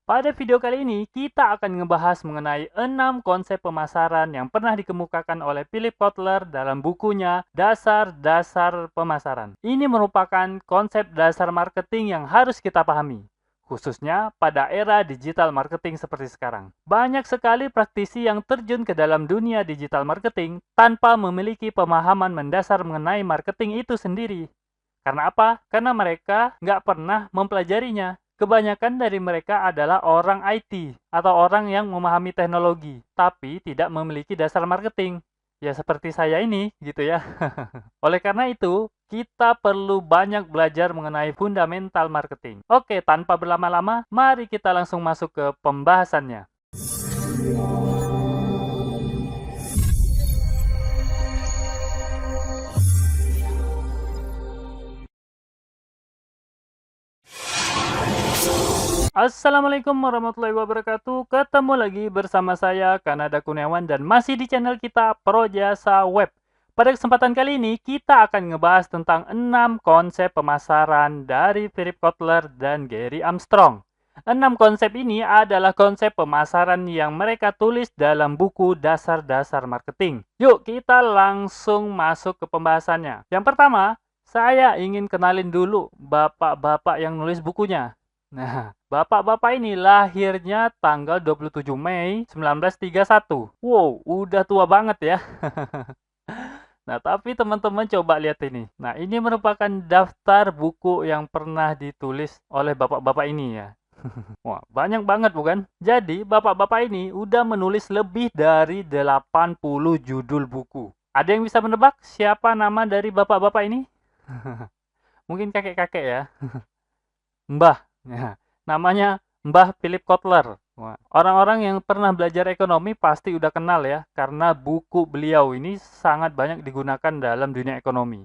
Pada video kali ini, kita akan ngebahas mengenai 6 konsep pemasaran yang pernah dikemukakan oleh Philip Kotler dalam bukunya Dasar-Dasar Pemasaran. Ini merupakan konsep dasar marketing yang harus kita pahami, khususnya pada era digital marketing seperti sekarang. Banyak sekali praktisi yang terjun ke dalam dunia digital marketing tanpa memiliki pemahaman mendasar mengenai marketing itu sendiri. Karena apa? Karena mereka nggak pernah mempelajarinya. Kebanyakan dari mereka adalah orang IT atau orang yang memahami teknologi, tapi tidak memiliki dasar marketing. Ya seperti saya ini, gitu ya. Oleh karena itu, kita perlu banyak belajar mengenai fundamental marketing. Oke, tanpa berlama-lama, mari kita langsung masuk ke pembahasannya. Assalamualaikum warahmatullahi wabarakatuh. Ketemu lagi bersama saya Kanada Kurniawan dan masih di channel kita Projasa Web. Pada kesempatan kali ini kita akan ngebahas tentang 6 konsep pemasaran dari Philip Kotler dan Gary Armstrong. 6 konsep ini adalah konsep pemasaran yang mereka tulis dalam buku Dasar-Dasar Marketing. Yuk kita langsung masuk ke pembahasannya. Yang pertama, saya ingin kenalin dulu bapak-bapak yang nulis bukunya. Nah, bapak-bapak ini lahirnya tanggal 27 Mei 1931. Wow, udah tua banget ya. Nah, tapi teman-teman coba lihat ini. Nah, ini merupakan daftar buku yang pernah ditulis oleh bapak-bapak ini ya. Wah, banyak banget bukan? Jadi, bapak-bapak ini udah menulis lebih dari 80 judul buku. Ada yang bisa menebak siapa nama dari bapak-bapak ini? Mungkin kakek-kakek ya. Mbah. Ya, namanya Mbah Philip Kotler. Orang-orang yang pernah belajar ekonomi pasti udah kenal ya, karena buku beliau ini sangat banyak digunakan dalam dunia ekonomi.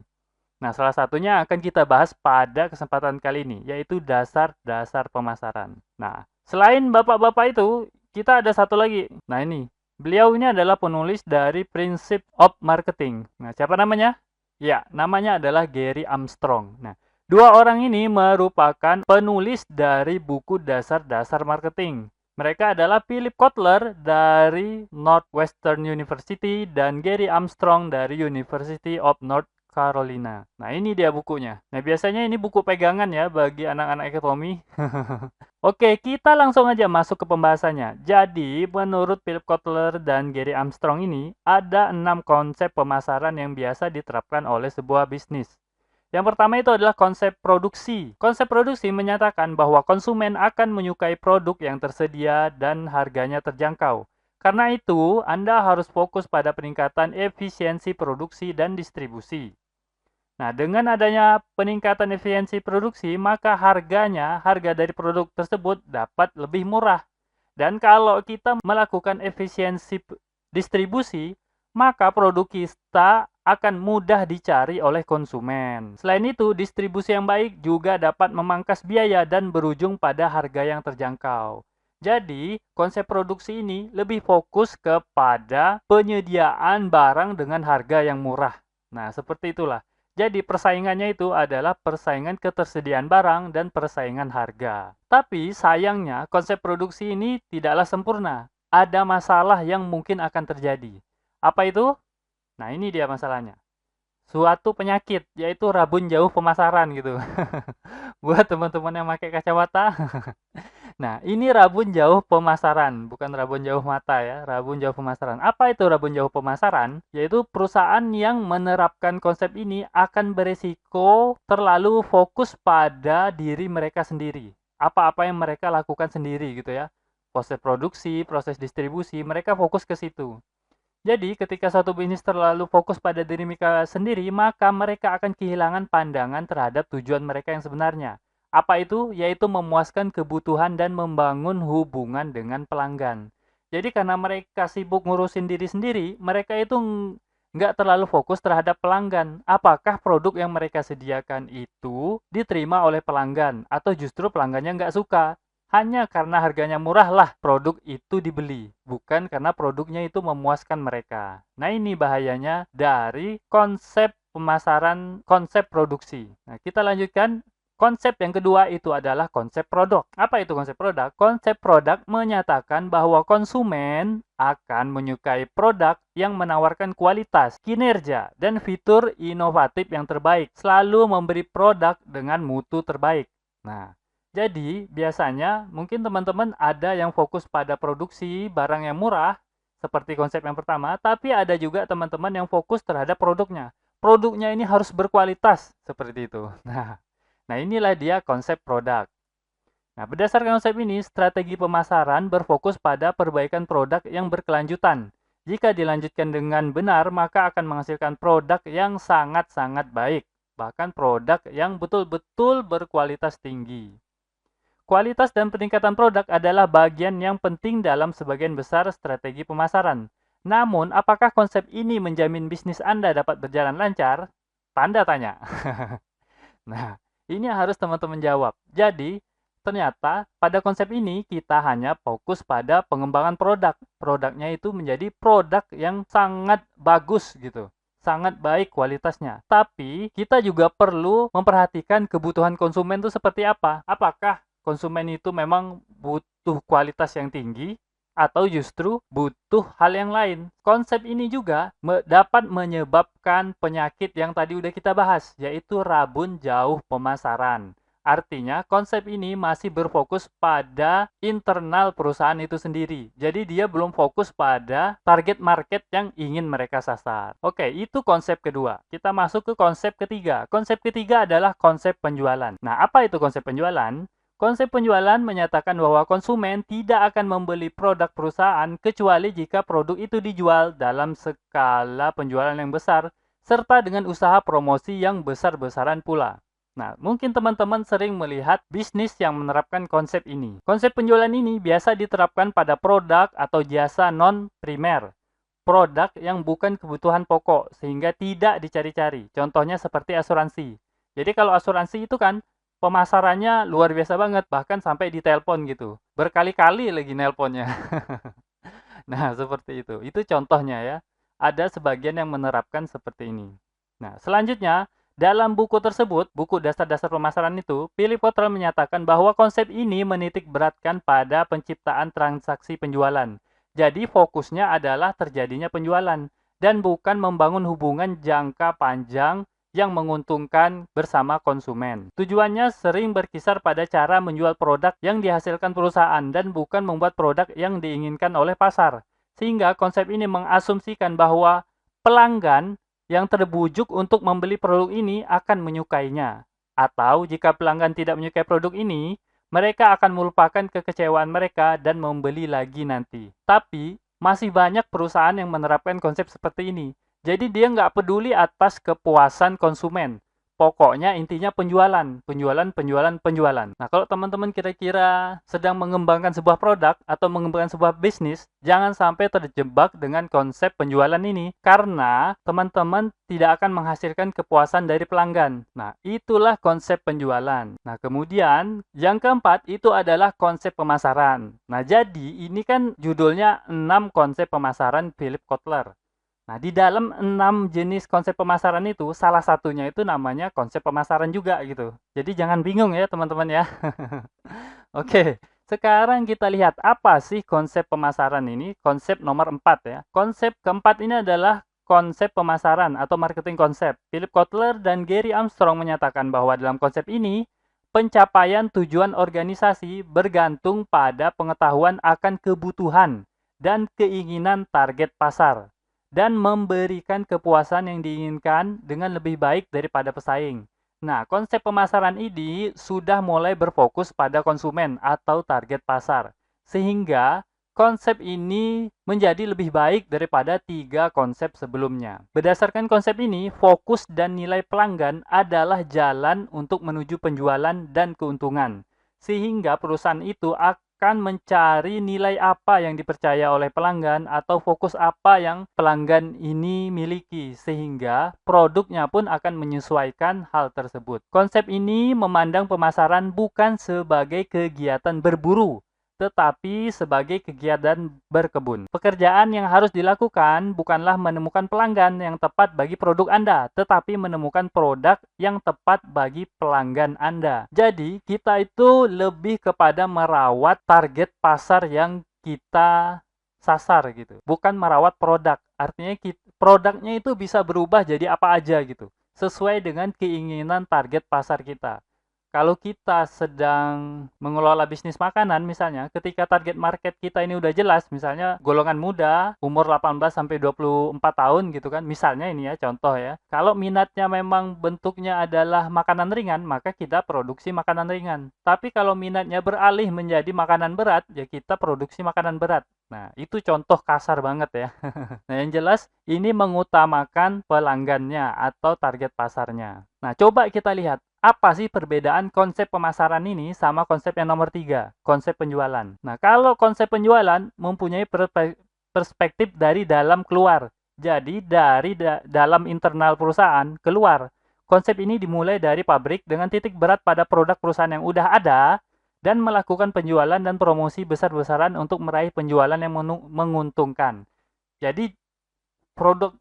Nah, salah satunya akan kita bahas pada kesempatan kali ini, yaitu dasar-dasar pemasaran. Nah, selain bapak-bapak itu, kita ada satu lagi. Nah, ini. Beliau ini adalah penulis dari Principles of Marketing. Nah, siapa namanya? Ya, namanya adalah Gary Armstrong. Nah, dua orang ini merupakan penulis dari buku dasar-dasar marketing. Mereka adalah Philip Kotler dari Northwestern University dan Gary Armstrong dari University of North Carolina. Nah, ini dia bukunya. Nah, biasanya ini buku pegangan ya bagi anak-anak ekonomi. Oke, kita langsung aja masuk ke pembahasannya. Jadi, menurut Philip Kotler dan Gary Armstrong ini, ada 6 konsep pemasaran yang biasa diterapkan oleh sebuah bisnis. Yang pertama itu adalah konsep produksi. Konsep produksi menyatakan bahwa konsumen akan menyukai produk yang tersedia dan harganya terjangkau. Karena itu, Anda harus fokus pada peningkatan efisiensi produksi dan distribusi. Nah, dengan adanya peningkatan efisiensi produksi, maka harga dari produk tersebut dapat lebih murah. Dan kalau kita melakukan efisiensi distribusi, maka produk kita akan mudah dicari oleh konsumen. Selain itu, distribusi yang baik juga dapat memangkas biaya dan berujung pada harga yang terjangkau. Jadi, konsep produksi ini lebih fokus kepada penyediaan barang dengan harga yang murah. Nah, seperti itulah. Jadi persaingannya itu adalah persaingan ketersediaan barang dan persaingan harga. Tapi sayangnya konsep produksi ini tidaklah sempurna. Ada masalah yang mungkin akan terjadi. Apa itu? Nah, ini dia masalahnya. Suatu penyakit, yaitu rabun jauh pemasaran gitu. Buat teman-teman yang pakai kacamata. Nah, ini rabun jauh pemasaran, bukan rabun jauh mata ya, rabun jauh pemasaran. Apa itu rabun jauh pemasaran? Yaitu perusahaan yang menerapkan konsep ini akan beresiko terlalu fokus pada diri mereka sendiri. Apa-apa yang mereka lakukan sendiri gitu ya. Proses produksi, proses distribusi, mereka fokus ke situ. Jadi, ketika suatu bisnis terlalu fokus pada diri mereka sendiri, maka mereka akan kehilangan pandangan terhadap tujuan mereka yang sebenarnya. Apa itu? Yaitu memuaskan kebutuhan dan membangun hubungan dengan pelanggan. Jadi, karena mereka sibuk ngurusin diri sendiri, mereka itu nggak terlalu fokus terhadap pelanggan. Apakah produk yang mereka sediakan itu diterima oleh pelanggan, atau justru pelanggannya nggak suka? Hanya karena harganya murah lah produk itu dibeli, bukan karena produknya itu memuaskan mereka. Nah, ini bahayanya dari konsep pemasaran, konsep produksi. Nah, kita lanjutkan Konsep yang kedua itu adalah konsep produk. Apa itu konsep produk? Konsep produk menyatakan bahwa konsumen akan menyukai produk yang menawarkan kualitas, kinerja, dan fitur inovatif yang terbaik, selalu memberi produk dengan mutu terbaik. Nah, jadi biasanya mungkin teman-teman ada yang fokus pada produksi barang yang murah, seperti konsep yang pertama, tapi ada juga teman-teman yang fokus terhadap produknya. Produknya ini harus berkualitas, seperti itu. Nah, inilah dia konsep produk. Nah, berdasarkan konsep ini, strategi pemasaran berfokus pada perbaikan produk yang berkelanjutan. Jika dilanjutkan dengan benar, maka akan menghasilkan produk yang sangat-sangat baik, bahkan produk yang betul-betul berkualitas tinggi. Kualitas dan peningkatan produk adalah bagian yang penting dalam sebagian besar strategi pemasaran. Namun, apakah konsep ini menjamin bisnis Anda dapat berjalan lancar? Tanda tanya. Nah, ini harus teman-teman jawab. Jadi, ternyata pada konsep ini kita hanya fokus pada pengembangan produk. Produknya itu menjadi produk yang sangat bagus gitu. Sangat baik kualitasnya. Tapi, kita juga perlu memperhatikan kebutuhan konsumen itu seperti apa. Apakah konsumen itu memang butuh kualitas yang tinggi atau justru butuh hal yang lain. Konsep ini juga dapat menyebabkan penyakit yang tadi udah kita bahas, yaitu rabun jauh pemasaran. Artinya, konsep ini masih berfokus pada internal perusahaan itu sendiri. Jadi, dia belum fokus pada target market yang ingin mereka sasar. Oke, itu konsep kedua. Kita masuk ke konsep ketiga. Konsep ketiga adalah konsep penjualan. Nah, apa itu konsep penjualan? Konsep penjualan menyatakan bahwa konsumen tidak akan membeli produk perusahaan kecuali jika produk itu dijual dalam skala penjualan yang besar, serta dengan usaha promosi yang besar-besaran pula. Nah, mungkin teman-teman sering melihat bisnis yang menerapkan konsep ini. Konsep penjualan ini biasa diterapkan pada produk atau jasa non-primer. Produk yang bukan kebutuhan pokok, sehingga tidak dicari-cari. Contohnya seperti asuransi. Jadi kalau asuransi itu kan, pemasarannya luar biasa banget, bahkan sampai ditelepon gitu. Berkali-kali lagi nelponnya. Nah, seperti itu. Itu contohnya ya. Ada sebagian yang menerapkan seperti ini. Nah, selanjutnya, dalam buku tersebut, buku dasar-dasar pemasaran itu, Philip Kotler menyatakan bahwa konsep ini menitik beratkan pada penciptaan transaksi penjualan. Jadi, fokusnya adalah terjadinya penjualan, dan bukan membangun hubungan jangka panjang yang menguntungkan bersama konsumen. Tujuannya sering berkisar pada cara menjual produk yang dihasilkan perusahaan dan bukan membuat produk yang diinginkan oleh pasar. Sehingga konsep ini mengasumsikan bahwa pelanggan yang terbujuk untuk membeli produk ini akan menyukainya. Atau jika pelanggan tidak menyukai produk ini, mereka akan melupakan kekecewaan mereka dan membeli lagi nanti. Tapi, masih banyak perusahaan yang menerapkan konsep seperti ini. Jadi dia nggak peduli atas kepuasan konsumen. Pokoknya intinya penjualan, penjualan, penjualan, penjualan. Nah, kalau teman-teman kira-kira sedang mengembangkan sebuah produk atau mengembangkan sebuah bisnis, jangan sampai terjebak dengan konsep penjualan ini. Karena teman-teman tidak akan menghasilkan kepuasan dari pelanggan. Nah, itulah konsep penjualan. Nah, kemudian yang keempat itu adalah konsep pemasaran. Nah, jadi ini kan judulnya 6 konsep pemasaran Philip Kotler. Nah, di dalam 6 jenis konsep pemasaran itu, salah satunya itu namanya konsep pemasaran juga gitu. Jadi jangan bingung ya teman-teman ya. Oke, sekarang kita lihat apa sih konsep pemasaran ini. Konsep nomor 4 ya. Konsep keempat ini adalah konsep pemasaran atau marketing konsep. Philip Kotler dan Gary Armstrong menyatakan bahwa dalam konsep ini, pencapaian tujuan organisasi bergantung pada pengetahuan akan kebutuhan dan keinginan target pasar, dan memberikan kepuasan yang diinginkan dengan lebih baik daripada pesaing. Nah, konsep pemasaran ini sudah mulai berfokus pada konsumen atau target pasar, sehingga konsep ini menjadi lebih baik daripada 3 konsep sebelumnya. Berdasarkan konsep ini, fokus dan nilai pelanggan adalah jalan untuk menuju penjualan dan keuntungan, sehingga perusahaan itu akan mencari nilai apa yang dipercaya oleh pelanggan atau fokus apa yang pelanggan ini miliki, sehingga produknya pun akan menyesuaikan hal tersebut. Konsep ini memandang pemasaran bukan sebagai kegiatan berburu, tetapi sebagai kegiatan berkebun. Pekerjaan yang harus dilakukan bukanlah menemukan pelanggan yang tepat bagi produk Anda, tetapi menemukan produk yang tepat bagi pelanggan Anda. Jadi, kita itu lebih kepada merawat target pasar yang kita sasar gitu, bukan merawat produk. Artinya produknya itu bisa berubah jadi apa aja gitu, sesuai dengan keinginan target pasar kita. Kalau kita sedang mengelola bisnis makanan misalnya, ketika target market kita ini udah jelas, misalnya golongan muda, umur 18 sampai 24 tahun gitu kan, misalnya ini ya contoh ya. Kalau minatnya memang bentuknya adalah makanan ringan, maka kita produksi makanan ringan. Tapi kalau minatnya beralih menjadi makanan berat, ya kita produksi makanan berat. Nah, itu contoh kasar banget ya. Nah, yang jelas ini mengutamakan pelanggannya atau target pasarnya. Nah, coba kita lihat apa sih perbedaan konsep pemasaran ini sama konsep yang nomor 3, konsep penjualan. Nah, kalau konsep penjualan mempunyai perspektif dari dalam keluar. Jadi, dari dalam internal perusahaan keluar. Konsep ini dimulai dari pabrik dengan titik berat pada produk perusahaan yang udah ada dan melakukan penjualan dan promosi besar-besaran untuk meraih penjualan yang menguntungkan. Jadi, produk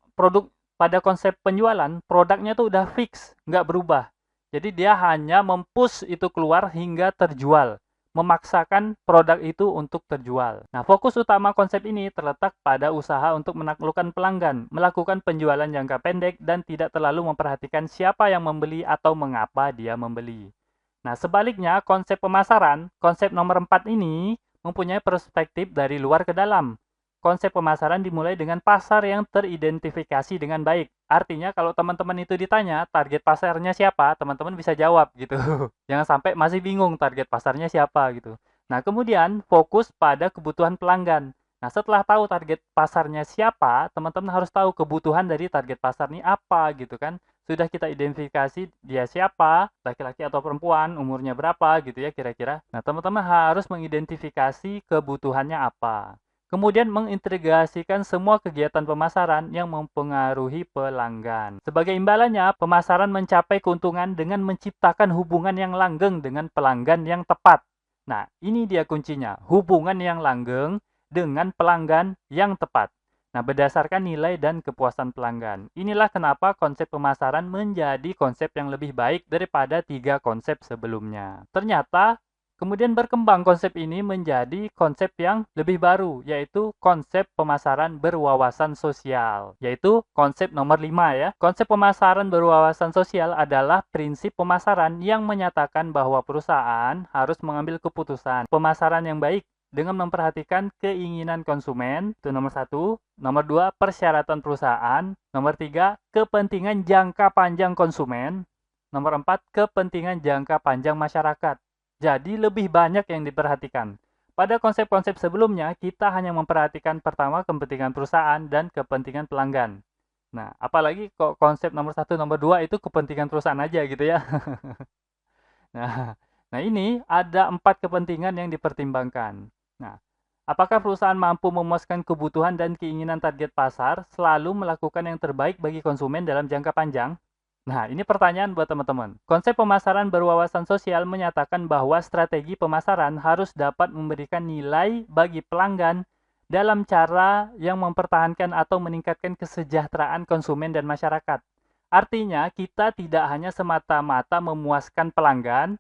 pada konsep penjualan, produknya tuh udah fix, nggak berubah. Jadi dia hanya mempush itu keluar hingga terjual, memaksakan produk itu untuk terjual. Nah, fokus utama konsep ini terletak pada usaha untuk menaklukkan pelanggan, melakukan penjualan jangka pendek, dan tidak terlalu memperhatikan siapa yang membeli atau mengapa dia membeli. Nah, sebaliknya, konsep pemasaran, konsep nomor 4 ini mempunyai perspektif dari luar ke dalam. Konsep pemasaran dimulai dengan pasar yang teridentifikasi dengan baik. Artinya kalau teman-teman itu ditanya target pasarnya siapa, teman-teman bisa jawab gitu. Jangan sampai masih bingung target pasarnya siapa gitu. Nah, kemudian fokus pada kebutuhan pelanggan. Nah, setelah tahu target pasarnya siapa, teman-teman harus tahu kebutuhan dari target pasar ini apa gitu kan. Sudah kita identifikasi dia siapa, laki-laki atau perempuan, umurnya berapa gitu ya kira-kira. Nah, teman-teman harus mengidentifikasi kebutuhannya apa. Kemudian mengintegrasikan semua kegiatan pemasaran yang mempengaruhi pelanggan. Sebagai imbalannya, pemasaran mencapai keuntungan dengan menciptakan hubungan yang langgeng dengan pelanggan yang tepat. Nah, ini dia kuncinya, hubungan yang langgeng dengan pelanggan yang tepat. Nah, berdasarkan nilai dan kepuasan pelanggan. Inilah kenapa konsep pemasaran menjadi konsep yang lebih baik daripada 3 konsep sebelumnya. Ternyata, kemudian berkembang konsep ini menjadi konsep yang lebih baru, yaitu konsep pemasaran berwawasan sosial, yaitu konsep nomor 5 ya. Konsep pemasaran berwawasan sosial adalah prinsip pemasaran yang menyatakan bahwa perusahaan harus mengambil keputusan pemasaran yang baik dengan memperhatikan keinginan konsumen, itu nomor 1. Nomor 2, persyaratan perusahaan. Nomor 3, kepentingan jangka panjang konsumen. Nomor 4, kepentingan jangka panjang masyarakat. Jadi lebih banyak yang diperhatikan. Pada konsep-konsep sebelumnya, kita hanya memperhatikan pertama kepentingan perusahaan dan kepentingan pelanggan. Nah, apalagi kok konsep nomor 1, nomor 2 itu kepentingan perusahaan aja gitu ya. Nah, ini ada 4 kepentingan yang dipertimbangkan. Nah, apakah perusahaan mampu memuaskan kebutuhan dan keinginan target pasar, selalu melakukan yang terbaik bagi konsumen dalam jangka panjang? Nah, ini pertanyaan buat teman-teman. Konsep pemasaran berwawasan sosial menyatakan bahwa strategi pemasaran harus dapat memberikan nilai bagi pelanggan dalam cara yang mempertahankan atau meningkatkan kesejahteraan konsumen dan masyarakat. Artinya, kita tidak hanya semata-mata memuaskan pelanggan,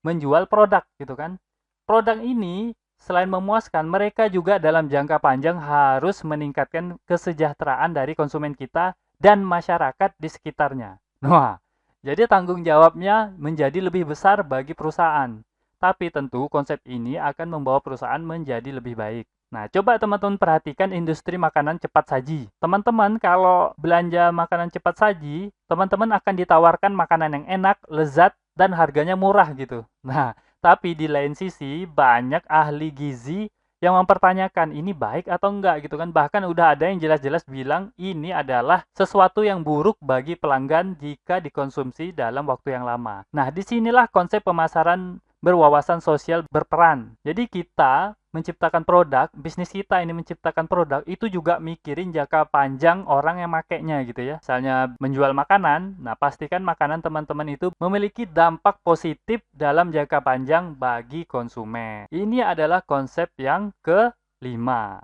menjual produk gitu kan. Produk ini selain memuaskan, mereka juga dalam jangka panjang harus meningkatkan kesejahteraan dari konsumen kita dan masyarakat di sekitarnya. Nah, jadi tanggung jawabnya menjadi lebih besar bagi perusahaan. Tapi tentu konsep ini akan membawa perusahaan menjadi lebih baik. Nah, coba teman-teman perhatikan industri makanan cepat saji. Teman-teman kalau belanja makanan cepat saji, teman-teman akan ditawarkan makanan yang enak, lezat, dan harganya murah gitu. Nah, tapi di lain sisi banyak ahli gizi yang mempertanyakan ini baik atau enggak gitu kan. Bahkan udah ada yang jelas-jelas bilang ini adalah sesuatu yang buruk bagi pelanggan jika dikonsumsi dalam waktu yang lama. Nah, disinilah konsep pemasaran berwawasan sosial berperan. Jadi kita menciptakan produk, bisnis kita ini menciptakan produk, itu juga mikirin jangka panjang orang yang makainya gitu ya. Misalnya menjual makanan, nah pastikan makanan teman-teman itu memiliki dampak positif dalam jangka panjang bagi konsumen. Ini adalah konsep yang kelima.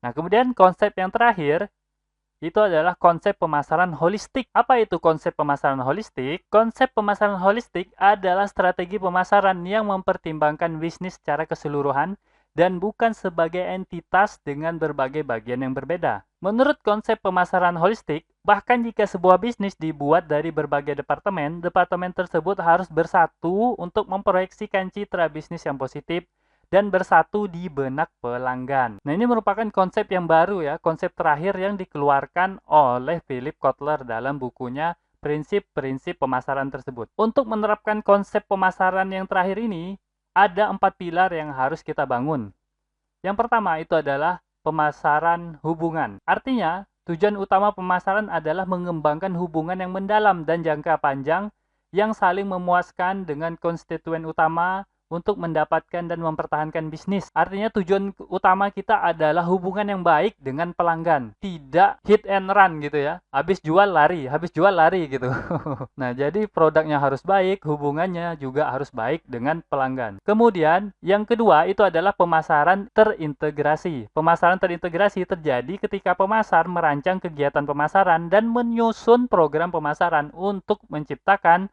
Nah, kemudian konsep yang terakhir itu adalah konsep pemasaran holistik. Apa itu konsep pemasaran holistik? Konsep pemasaran holistik adalah strategi pemasaran yang mempertimbangkan bisnis secara keseluruhan dan bukan sebagai entitas dengan berbagai bagian yang berbeda. Menurut konsep pemasaran holistik, bahkan jika sebuah bisnis dibuat dari berbagai departemen, departemen tersebut harus bersatu untuk memproyeksikan citra bisnis yang positif dan bersatu di benak pelanggan. Nah, ini merupakan konsep yang baru ya, konsep terakhir yang dikeluarkan oleh Philip Kotler dalam bukunya Prinsip-Prinsip Pemasaran tersebut. Untuk menerapkan konsep pemasaran yang terakhir ini, ada 4 pilar yang harus kita bangun. Yang pertama itu adalah pemasaran hubungan. Artinya, tujuan utama pemasaran adalah mengembangkan hubungan yang mendalam dan jangka panjang yang saling memuaskan dengan konstituen utama untuk mendapatkan dan mempertahankan bisnis. Artinya tujuan utama kita adalah hubungan yang baik dengan pelanggan. Tidak hit and run gitu ya. Habis jual lari gitu. Nah, jadi produknya harus baik, hubungannya juga harus baik dengan pelanggan. Kemudian, yang kedua itu adalah pemasaran terintegrasi. Pemasaran terintegrasi terjadi ketika pemasar merancang kegiatan pemasaran dan menyusun program pemasaran untuk menciptakan,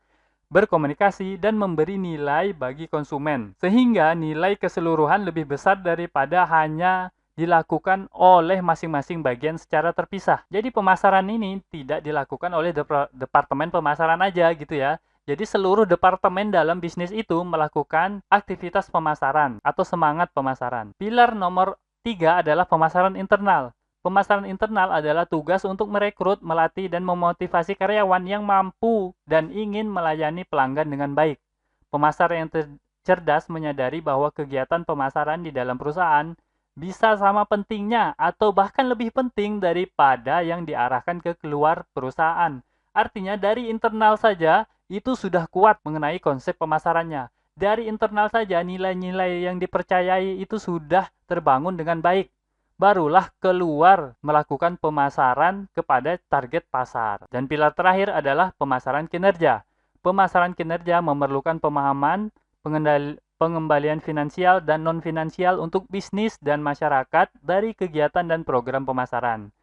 berkomunikasi, dan memberi nilai bagi konsumen. Sehingga nilai keseluruhan lebih besar daripada hanya dilakukan oleh masing-masing bagian secara terpisah. Jadi pemasaran ini tidak dilakukan oleh departemen pemasaran aja gitu ya. Jadi seluruh departemen dalam bisnis itu melakukan aktivitas pemasaran atau semangat pemasaran. Pilar nomor 3 adalah pemasaran internal. Pemasaran internal adalah tugas untuk merekrut, melatih, dan memotivasi karyawan yang mampu dan ingin melayani pelanggan dengan baik. Pemasar yang cerdas menyadari bahwa kegiatan pemasaran di dalam perusahaan bisa sama pentingnya atau bahkan lebih penting daripada yang diarahkan ke keluar perusahaan. Artinya dari internal saja itu sudah kuat mengenai konsep pemasarannya. Dari internal saja nilai-nilai yang dipercayai itu sudah terbangun dengan baik. Barulah keluar melakukan pemasaran kepada target pasar. Dan pilar terakhir adalah pemasaran kinerja. Pemasaran kinerja memerlukan pemahaman, pengembalian finansial dan non-finansial untuk bisnis dan masyarakat dari kegiatan dan program pemasaran.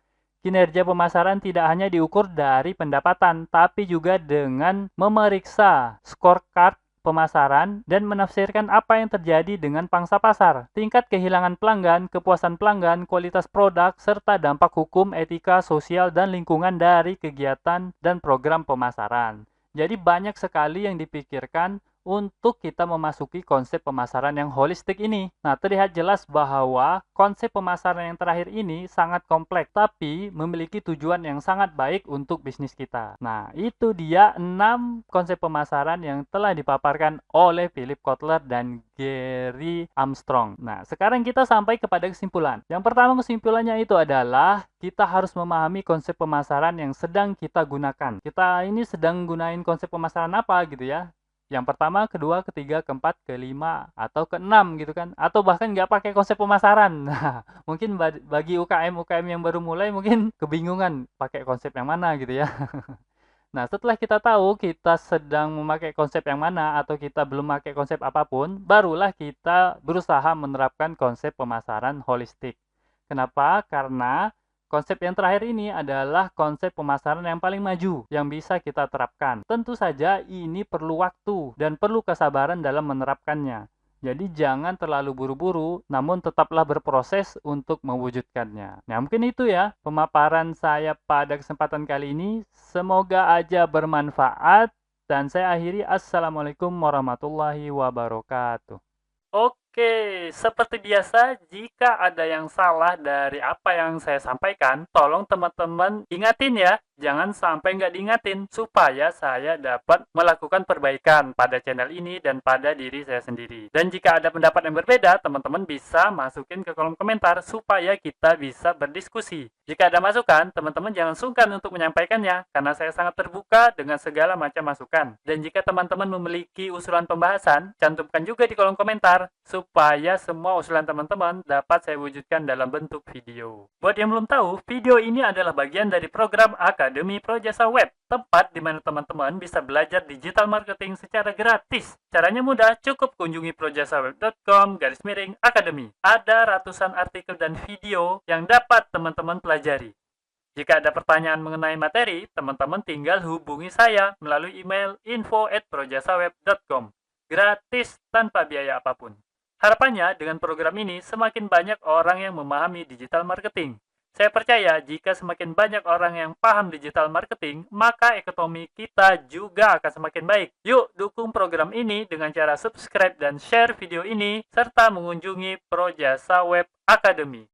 Kinerja pemasaran tidak hanya diukur dari pendapatan, tapi juga dengan memeriksa scorecard pemasaran dan menafsirkan apa yang terjadi dengan pangsa pasar, tingkat kehilangan pelanggan, kepuasan pelanggan, kualitas produk, serta dampak hukum, etika, sosial, dan lingkungan dari kegiatan dan program pemasaran. Jadi banyak sekali yang dipikirkan untuk kita memasuki konsep pemasaran yang holistik ini. Nah, terlihat jelas bahwa konsep pemasaran yang terakhir ini sangat kompleks, tapi memiliki tujuan yang sangat baik untuk bisnis kita. Nah, itu dia 6 konsep pemasaran yang telah dipaparkan oleh Philip Kotler dan Gary Armstrong. Nah, sekarang kita sampai kepada kesimpulan. Yang pertama kesimpulannya itu adalah kita harus memahami konsep pemasaran yang sedang kita gunakan. Kita ini sedang gunain konsep pemasaran apa gitu ya. Yang pertama, kedua, ketiga, keempat, kelima, atau keenam gitu kan. Atau bahkan nggak pakai konsep pemasaran. Nah, mungkin bagi UKM yang baru mulai mungkin kebingungan pakai konsep yang mana gitu ya. Nah, setelah kita tahu kita sedang memakai konsep yang mana atau kita belum memakai konsep apapun, barulah kita berusaha menerapkan konsep pemasaran holistik. Kenapa? Karena konsep yang terakhir ini adalah konsep pemasaran yang paling maju yang bisa kita terapkan. Tentu saja ini perlu waktu dan perlu kesabaran dalam menerapkannya. Jadi jangan terlalu buru-buru, namun tetaplah berproses untuk mewujudkannya. Nah, mungkin itu ya pemaparan saya pada kesempatan kali ini. Semoga aja bermanfaat dan saya akhiri. Assalamualaikum warahmatullahi wabarakatuh. Oke, seperti biasa, jika ada yang salah dari apa yang saya sampaikan, tolong teman-teman ingatin ya. Jangan sampai nggak diingatin, supaya saya dapat melakukan perbaikan pada channel ini dan pada diri saya sendiri. Dan jika ada pendapat yang berbeda, teman-teman bisa masukin ke kolom komentar supaya kita bisa berdiskusi. Jika ada masukan, teman-teman jangan sungkan untuk menyampaikannya, karena saya sangat terbuka dengan segala macam masukan. Dan jika teman-teman memiliki usulan pembahasan, cantumkan juga di kolom komentar, supaya semua usulan teman-teman dapat saya wujudkan dalam bentuk video. Buat yang belum tahu, video ini adalah bagian dari program Akademi Projasa Web, tempat di mana teman-teman bisa belajar digital marketing secara gratis. Caranya mudah, cukup kunjungi projasaweb.com/academy. Ada ratusan artikel dan video yang dapat teman-teman pelajari. Jika ada pertanyaan mengenai materi, teman-teman tinggal hubungi saya melalui email info@projasaweb.com. Gratis tanpa biaya apapun. Harapannya dengan program ini semakin banyak orang yang memahami digital marketing. Saya percaya jika semakin banyak orang yang paham digital marketing, maka ekonomi kita juga akan semakin baik. Yuk dukung program ini dengan cara subscribe dan share video ini, serta mengunjungi Projasa Web Academy.